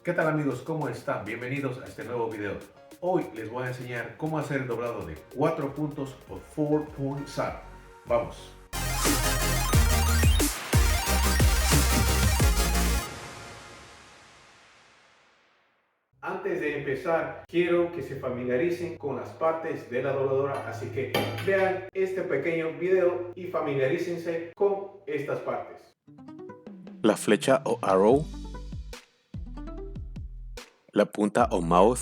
¿Qué tal amigos? ¿Cómo están? Bienvenidos a este nuevo video. Hoy les voy a enseñar cómo hacer el doblado de 4 puntos o 4-point SAT. Vamos. Antes de empezar, quiero que se familiaricen con las partes de la dobladora, así que vean este pequeño video y familiarícense con estas partes. La flecha o arrow, la punta o mouth,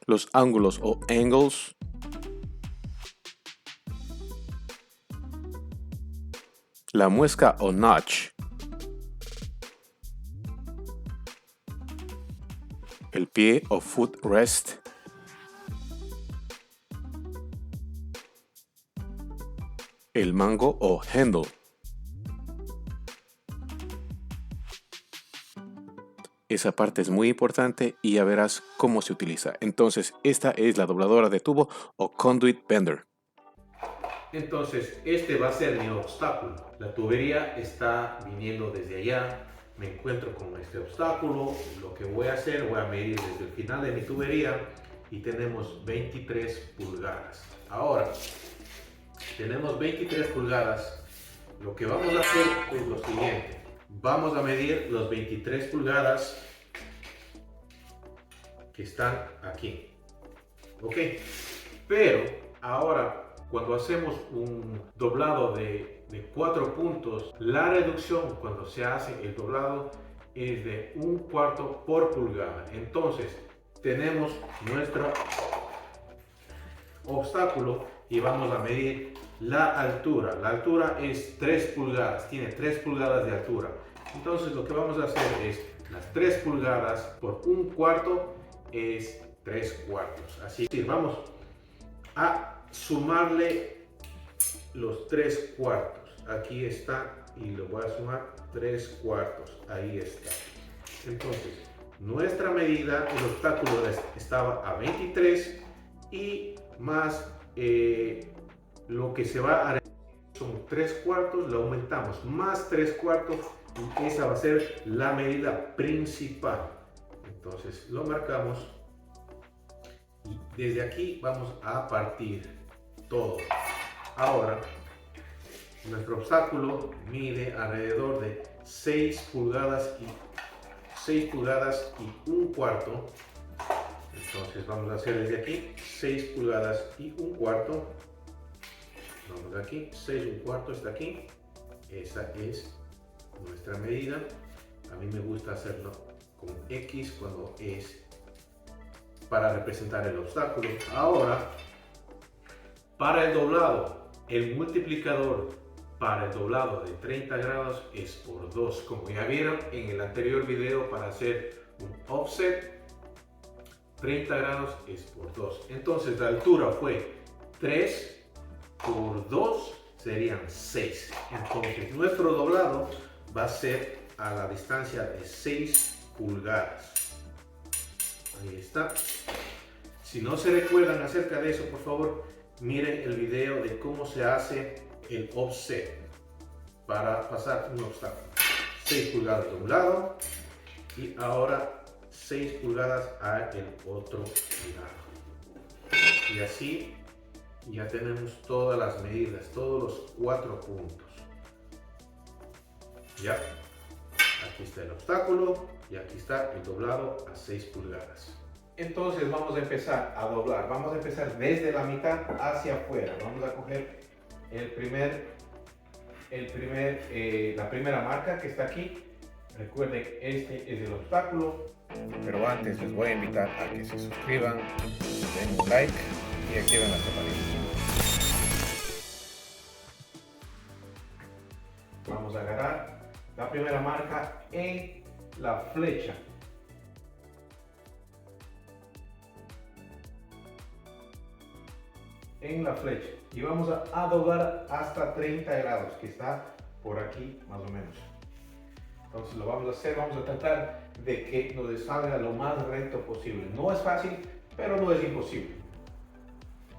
los ángulos o angles, la muesca o notch, el pie o foot rest, el mango o handle. Esa parte es muy importante y ya verás cómo se utiliza. Entonces, esta es la dobladora de tubo o conduit bender. Entonces, este va a ser mi obstáculo. La tubería está viniendo desde allá. Me encuentro con este obstáculo. Lo que voy a hacer, voy a medir desde el final de mi tubería y tenemos 23 pulgadas. Ahora, tenemos 23 pulgadas. Lo que vamos a hacer es lo siguiente. Vamos a medir los 23 pulgadas que están aquí. ¿Ok? Pero ahora, cuando hacemos un doblado de 4 puntos, la reducción cuando se hace el doblado es de 1/4 por pulgada. Entonces, tenemos nuestro obstáculo y vamos a medir la altura. La altura es 3 pulgadas, tiene 3 pulgadas de altura. Entonces, lo que vamos a hacer es las 3 pulgadas por 1/4 es 3/4. Así que vamos a sumarle los 3/4. Aquí está y lo voy a sumar 3/4. Ahí está. Entonces, nuestra medida, el obstáculo estaba a 23 y más lo que se va a son 3/4, lo aumentamos más 3/4 y esa va a ser la medida principal. Entonces lo marcamos y desde aquí vamos a partir todo. Ahora, nuestro obstáculo mide alrededor de 6 pulgadas y 1/4. Entonces vamos a hacer desde aquí 6 pulgadas y 1/4. Vamos aquí, 6/4 está aquí. Esa es nuestra medida. A mí me gusta hacerlo con X cuando es para representar el obstáculo. Ahora, para el doblado, el multiplicador para el doblado de 30 grados es por 2. Como ya vieron en el anterior video, para hacer un offset, 30 grados es por 2. Entonces la altura fue 3 por 2 serían 6. Entonces nuestro doblado va a ser a la distancia de 6 pulgadas. Ahí está. Si no se recuerdan acerca de eso, por favor, miren el video de cómo se hace el offset para pasar un obstáculo. 6 pulgadas de un lado y ahora 6 pulgadas al otro lado. Y así ya tenemos todas las medidas, todos los 4 puntos. Ya, aquí está el obstáculo y aquí está el doblado a 6 pulgadas. Entonces vamos a empezar a doblar. Vamos a empezar desde la mitad hacia afuera. Vamos a coger la primera marca que está aquí. Recuerden, este es el obstáculo. Pero antes les voy a invitar a que se suscriban, den un like y activen la campanita. Vamos a agarrar la primera marca en la flecha. En la flecha y vamos a doblar hasta 30 grados, que está por aquí más o menos. Entonces lo vamos a hacer, vamos a tratar de que nos salga lo más recto posible. No es fácil, pero no es imposible.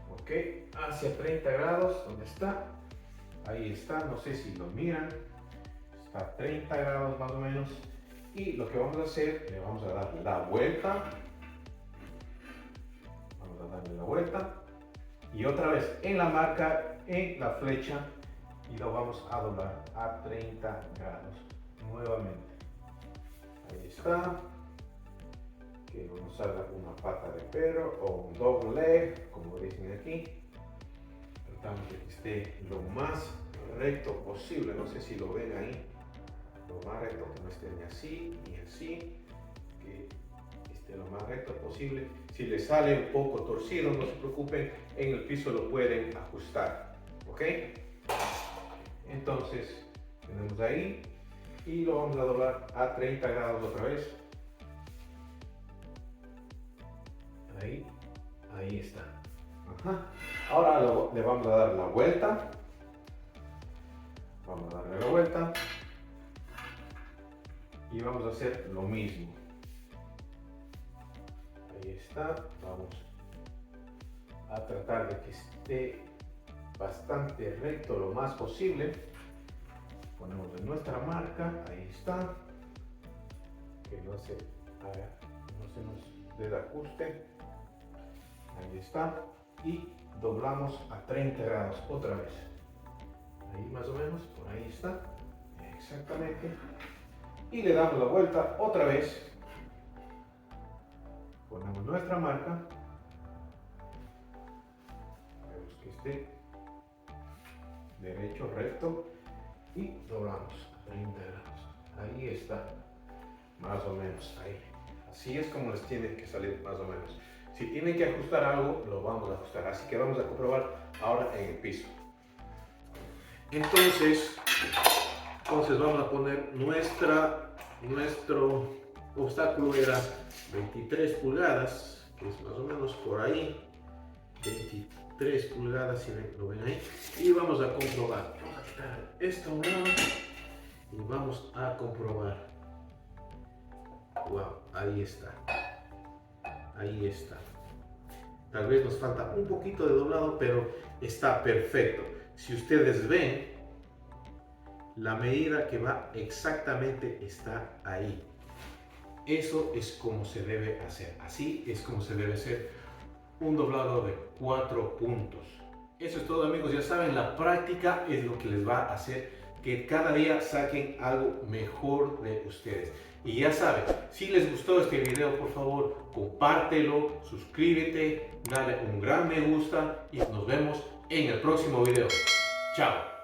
Ok, hacia 30 grados, ¿dónde está? Ahí está, no sé si lo miran. Está a 30 grados más o menos. Y lo que vamos a hacer, le vamos a dar la vuelta. Vamos a darle la vuelta. Y otra vez en la marca, en la flecha. Y lo vamos a doblar a 30 grados nuevamente. Ahí está. Que nos salga una pata de perro o un double leg, como dicen aquí. Tratamos de que esté lo más recto posible. No sé si lo ven ahí. Lo más recto, que no esté ni así ni así. Que esté lo más recto posible. Si le sale un poco torcido, no se preocupen. En el piso lo pueden ajustar. ¿Ok? Entonces, tenemos ahí. Y lo vamos a doblar a 30 grados otra vez. Ahí está. Ajá. Ahora le vamos a dar la vuelta. Vamos a darle la vuelta. Y vamos a hacer lo mismo. Ahí está. Vamos a tratar de que esté bastante recto lo más posible. Ponemos en nuestra marca. Ahí está. Que no se nos desajuste. Ahí está. Y doblamos a 30 grados otra vez. Ahí más o menos, por ahí está. Exactamente. Y le damos la vuelta otra vez. Ponemos nuestra marca. Vemos que esté derecho, recto. Y doblamos a 30 grados. Ahí está. Más o menos ahí. Así es como les tiene que salir más o menos. Si tienen que ajustar algo, lo vamos a ajustar. Así que vamos a comprobar ahora en el piso. Entonces vamos a poner nuestro obstáculo era 23 pulgadas, que es más o menos por ahí. 23 pulgadas, si lo ven ahí. Y vamos a comprobar. Vamos a quitar esto a un lado y vamos a comprobar. Wow, ahí está. Ahí está. Tal vez nos falta un poquito de doblado, pero está perfecto. Si ustedes ven, la medida que va exactamente está ahí. Eso es como se debe hacer. Así es como se debe hacer un doblado de 4 puntos. Eso es todo, amigos. Ya saben, la práctica es lo que les va a hacer que cada día saquen algo mejor de ustedes. Y ya saben, si les gustó este video, por favor, compártelo, suscríbete, dale un gran me gusta y nos vemos en el próximo video. Chao.